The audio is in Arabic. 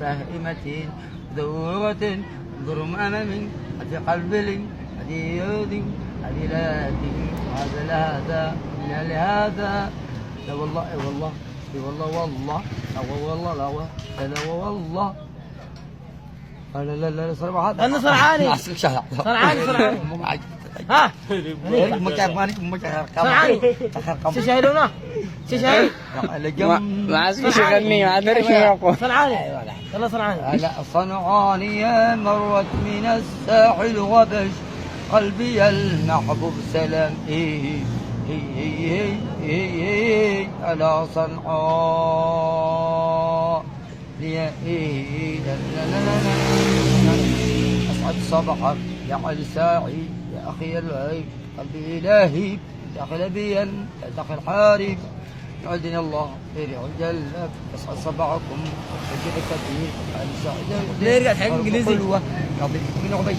فاهمة ذوقة ضرم أمام في قلب هذه يودي هذه هذا لهذا لا والله اي والله اي والله والله لا والله لا والله لا صراحة أنا صرعاني صرعاني ها صرعاني تشاهدونا تشاهد ما عادش يغني ما ادري شنو يقول صنعاني يلا صنعاني لا صنعاني يا مرت من الساحل وبش قلبي المحبوب سلام على صنعاء يا أسعد صباحك يا علي ساعي يا أخي العيب قلبي إلهي داخل بيا يا داخل حارب يعدني الله خير الجلب أسعد صباحكم أجل كثير علي ساعي ليه رجعت حق إنجليزي؟ يعطيك من عبيد